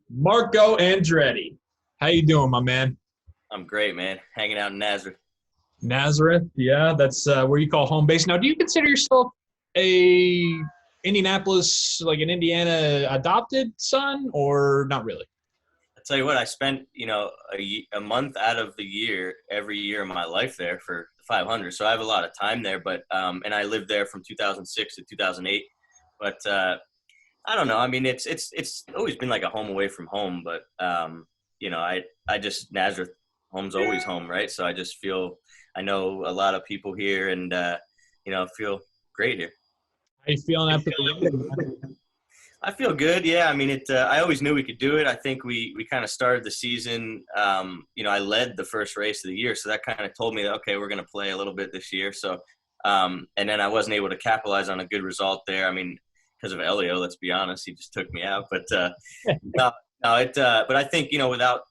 Marco Andretti. How you doing, my man? I'm great, man. Hanging out in Nazareth. Nazareth, yeah, that's where you call home base. Now, do you consider yourself a Indianapolis, like an Indiana adopted son, or not really? I tell you what, I spent a month out of the year every year of my life there for the 500, so I have a lot of time there. But and I lived there from 2006 to 2008. But I don't know. I mean, it's always been like a home away from home. But I just Nazareth, home's always home, right? So I just feel I know a lot of people here, and feel great here. How you feeling after the wedding, man? I feel good. Yeah, I mean, I always knew we could do it. I think we kind of started the season. I led the first race of the year, so that kind of told me that okay, we're going to play a little bit this year. So, and then I wasn't able to capitalize on a good result there. I mean, because of Elio, let's be honest, he just took me out. But no, no, but I think without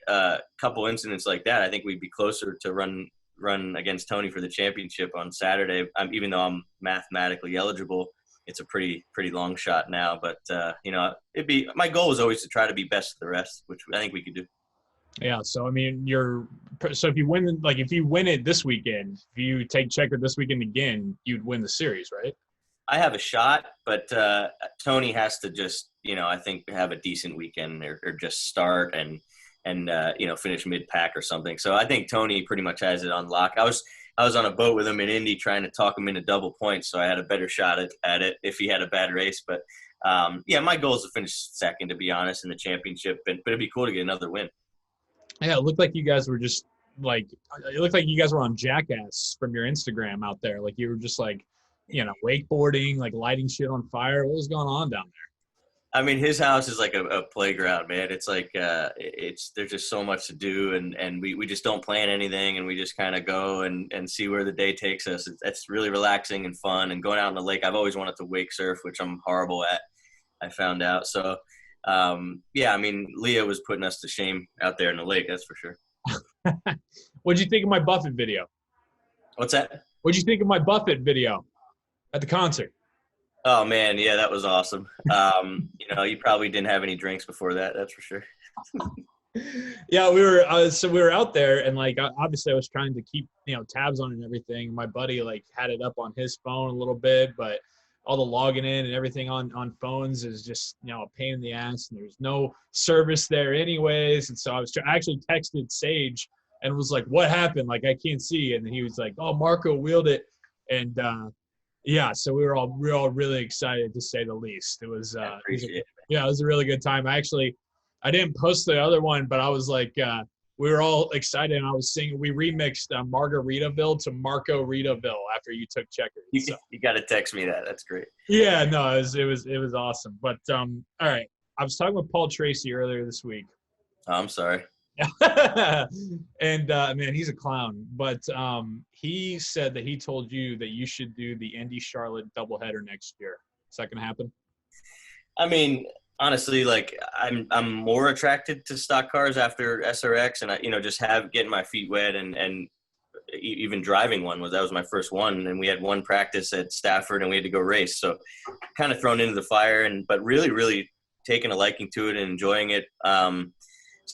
a couple incidents like that, I think we'd be closer to run against Tony for the championship on Saturday. Even though I'm mathematically eligible, it's a pretty long shot now. But it'd be my goal was always to try to be best of the rest, which I think we could do. Yeah, so I mean, so if you win it this weekend, if you take checkered this weekend again, you'd win the series, right? I have a shot, but Tony has to just I think have a decent weekend or just start and finish mid pack or something. So I think Tony pretty much has it on lock. I was on a boat with him in Indy trying to talk him into double points, so I had a better shot at it if he had a bad race. But my goal is to finish second, to be honest, in the championship. But it'd be cool to get another win. Yeah, it looked like you guys were just like it looked like you guys were on Jackass from your Instagram out there. Like you were just like, wakeboarding, like lighting shit on fire. What was going on down I mean, his house is like a playground, man. It's like there's just so much to do, and we just don't plan anything, and we just kind of go and see where the day takes us. It's really relaxing and fun, and going out in the lake. I've always wanted to wake surf, which I'm horrible at. I found out. So, I mean, Leah was putting us to shame out there in the lake. That's for sure. there? What'd you think of my Buffett video? What's that? What'd you think of my Buffett video at the concert? Oh man, yeah, that was awesome. You probably didn't have any drinks before that. That's for sure. Yeah, we were out there, and like obviously I was trying to keep tabs on it and everything. My buddy like had it up on his phone a little bit, but all the logging in and everything on phones is just a pain in the ass, and there's no service there anyways. And so I actually texted Sage and was like, "What happened? Like I can't see." And he was like, "Oh, Marco wheeled it," and yeah, so we were all really excited to say the least. It was I appreciate it. yeah, it was a really good time. I didn't post the other one, but I was like, we were all excited, and I was singing. We remixed Margaritaville to Marco Ritaville after you took checkers. You got to text me that. That's great. Yeah, no, it was awesome. But all right, I was talking with Paul Tracy earlier this week. Oh, I'm sorry. And man, he's a clown. But he said that he told you that you should do the Indy Charlotte doubleheader next year. Is that gonna happen? I mean, honestly, like I'm more attracted to stock cars after SRX, and I just getting my feet wet and even driving one that was my first one, and we had one practice at Stafford, and we had to go race, so kind of thrown into the fire, but really taking a liking to it and enjoying it.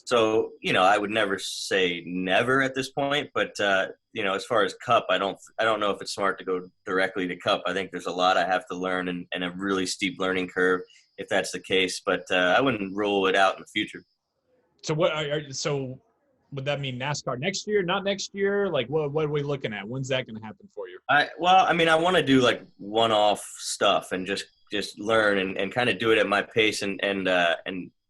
So, I would never say never at this point, but, as far as Cup, I don't know if it's smart to go directly to Cup. I think there's a lot I have to learn and a really steep learning curve if that's the case, but I wouldn't rule it out in the future. So so would that mean NASCAR next year, not next year? Like what are we looking at? When's that going to happen for you? I want to do like one-off stuff and just learn and kind of do it at my pace and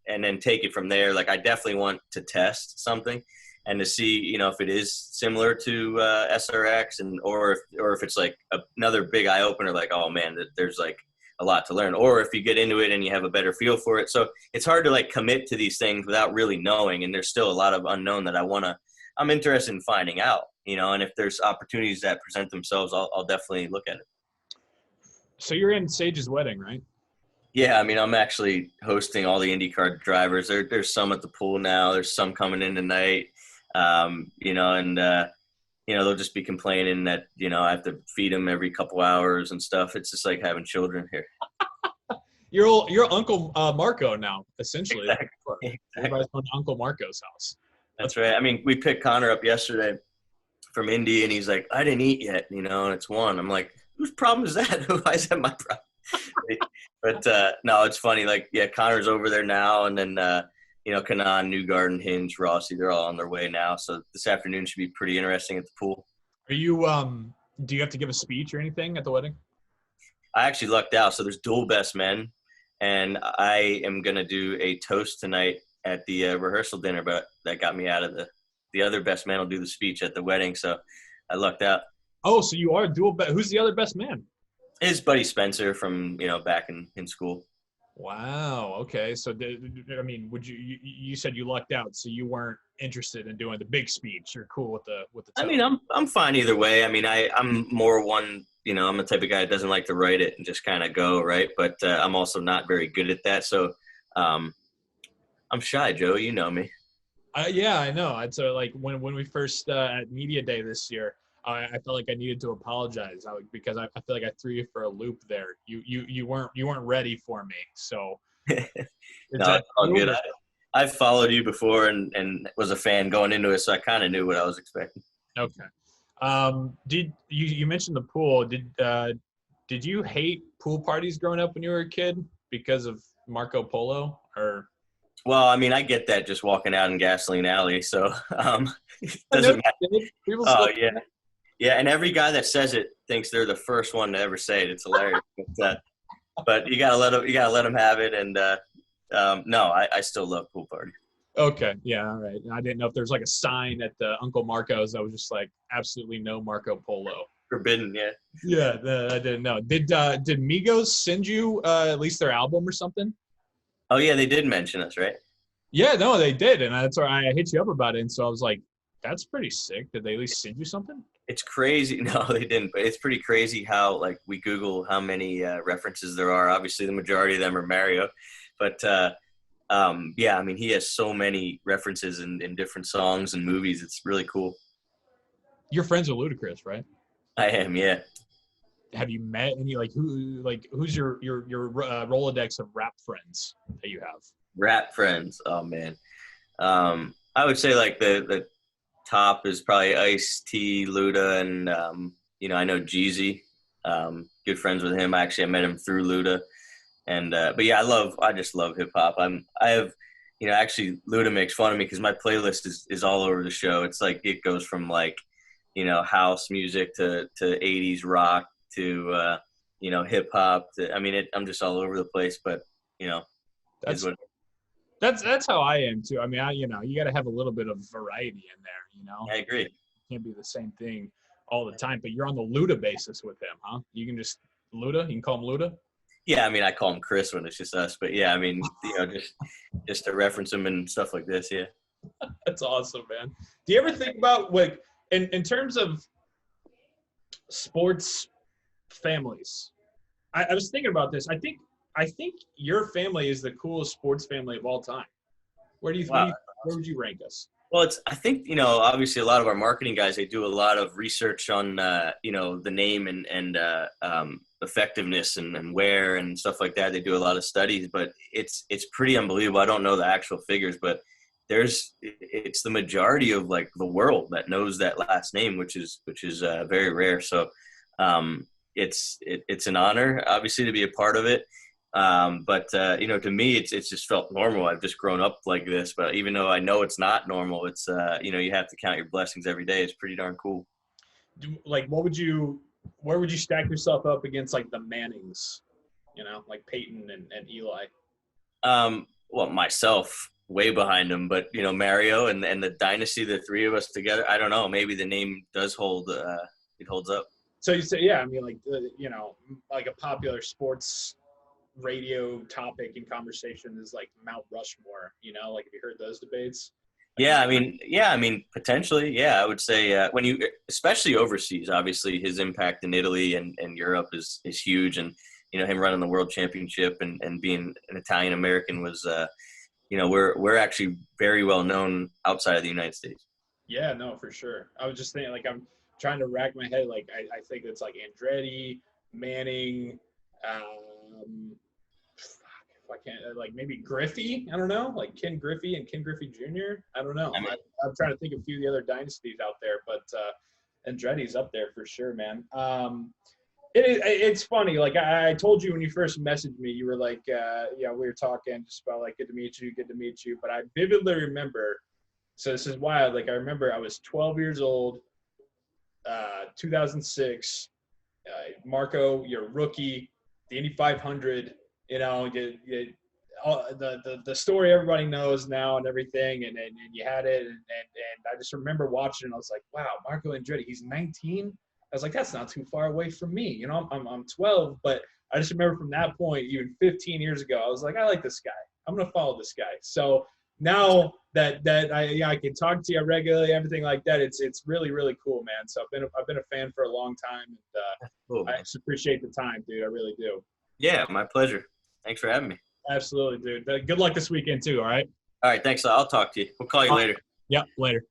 then take it from there. Like I definitely want to test something and to see, if it is similar to SRX or if it's like another big eye opener, like, oh man, there's like a lot to learn, or if you get into it and you have a better feel for it. So it's hard to like commit to these things without really knowing. And there's still a lot of unknown that I'm interested in finding out, and if there's opportunities that present themselves, I'll definitely look at it. So you're in Sage's wedding, right? Yeah, I mean, I'm actually hosting all the IndyCar drivers. There's some at the pool now. There's some coming in tonight, they'll just be complaining that, I have to feed them every couple hours and stuff. It's just like having children here. You're Uncle Marco now, essentially. Exactly. Everybody's going to Uncle Marco's house. That's right. I mean, we picked Connor up yesterday from Indy, and he's like, I didn't eat yet, and it's 1. I'm like, whose problem is that? Why is that my problem? But no, it's funny. Like, yeah, Connor's over there now, and then Kanan, Newgarden, Hinge, Rossi, they're all on their way now. So this afternoon should be pretty interesting at the pool. Are you do you have to give a speech or anything at the wedding? I actually lucked out. So there's dual best men, and I am gonna do a toast tonight at the rehearsal dinner, but that got me out of the other best man will do the speech at the wedding. So I lucked out. Oh, so you are dual best. Who's the other best man? His buddy Spencer from back in school. Wow. Okay. So, would you said you lucked out, so you weren't interested in doing the big speech? You're cool with the toast. I mean, I'm fine either way. I mean, I'm more one. I'm the type of guy that doesn't like to write it and just kind of go right. But I'm also not very good at that. So I'm shy, Joe. You know me. Yeah, I know. It's like when we first at media day this year, I felt like I needed to apologize because I feel like I threw you for a loop there. You weren't ready for me. So No, it's all good. I've followed you before and was a fan going into it, so I kind of knew what I was expecting. Okay. Did you mentioned the pool? Did you hate pool parties growing up when you were a kid because of Marco Polo or? Well, I mean, I get that just walking out in Gasoline Alley, so it doesn't matter. Oh, yeah. Yeah, and every guy that says it thinks they're the first one to ever say it. It's hilarious. But you gotta let them have it. And no, I still love pool parties. Okay, yeah, all right. I didn't know if there's like a sign at the Uncle Marco's that was just like absolutely no Marco Polo. Forbidden, yeah. Yeah, I didn't know. Did Migos send you at least their album or something? Oh yeah, they did mention us, right? Yeah, no, they did, and that's why I hit you up about it. And so I was like, "That's pretty sick." Did they at least send you something? It's crazy. No, they didn't. But it's pretty crazy how we Google how many references there are. Obviously, the majority of them are Mario, but yeah, I mean, he has so many references in different songs and movies. It's really cool. You're friends with Ludacris, right? I am, yeah. Have you met any who's your Rolodex of rap friends that you have? Rap friends. Oh man. I would say the top is probably Ice-T, Luda, and I know Jeezy. Good friends with him. I met him through Luda. And but yeah, I just love hip hop. Actually Luda makes fun of me because my playlist is all over the show. It's like it goes from house music to 80s rock to hip hop. I'm just all over the place, but that's how I am too. I mean, you got to have a little bit of variety in there. I agree. It can't be the same thing all the time. But you're on the Luda basis with him, huh? You can just Luda. You can call him Luda. Yeah, I mean, I call him Chris when it's just us, but yeah, I mean, just to reference him and stuff like this, yeah. That's awesome, man. Do you ever think about in terms of sports families? I was thinking about this. I think your family is the coolest sports family of all time. Where would you rank us? Well, I think, obviously a lot of our marketing guys, they do a lot of research on, the name and effectiveness and wear and stuff like that. They do a lot of studies, but it's pretty unbelievable. I don't know the actual figures, but it's the majority of the world that knows that last name, which is very rare. So it's an honor, obviously, to be a part of it. But to me, it's just felt normal. I've just grown up like this, but even though I know it's not normal, it's, you have to count your blessings every day. It's pretty darn cool. Where would you stack yourself up against the Mannings, like Peyton and Eli? Well, myself way behind them, but Mario and the dynasty, the three of us together, I don't know, maybe the name does hold, it holds up. So you say, yeah, I mean, a popular sports radio topic in conversation is Mount Rushmore, have you heard those debates? Yeah, I mean, potentially, yeah, I would say when you, especially overseas, obviously his impact in Italy and Europe is huge, and him running the world championship and being an Italian American was, we're actually very well known outside of the United States. Yeah, no, for sure. I was just thinking, I'm trying to rack my head. I think it's Andretti, Manning. I can't, like maybe Griffey. I don't know, like Ken Griffey and Ken Griffey Jr. I don't know. I'm trying to think of a few of the other dynasties out there, but Andretti's up there for sure, man. It's funny. Like I told you when you first messaged me, you were like, we were talking just about like good to meet you. But I vividly remember. So this is wild. Like I remember I was 12 years old, 2006. Marco, you're a rookie. The Indy 500. You know, the story everybody knows now and everything, and you had it, and I just remember watching, and I was like, wow, Marco Andretti, he's 19. I was like, that's not too far away from me. You know, I'm 12, but I just remember from that point, even 15 years ago, I was like, I like this guy. I'm gonna follow this guy. So now that I can talk to you regularly, everything like that, it's really, really cool, man. So I've been a fan for a long time, and Cool. I just appreciate the time, dude. I really do. Yeah, my pleasure. Thanks for having me. Absolutely, dude. Good luck this weekend too. All right. All right, thanks. I'll talk to you. We'll call you later. Yep, later.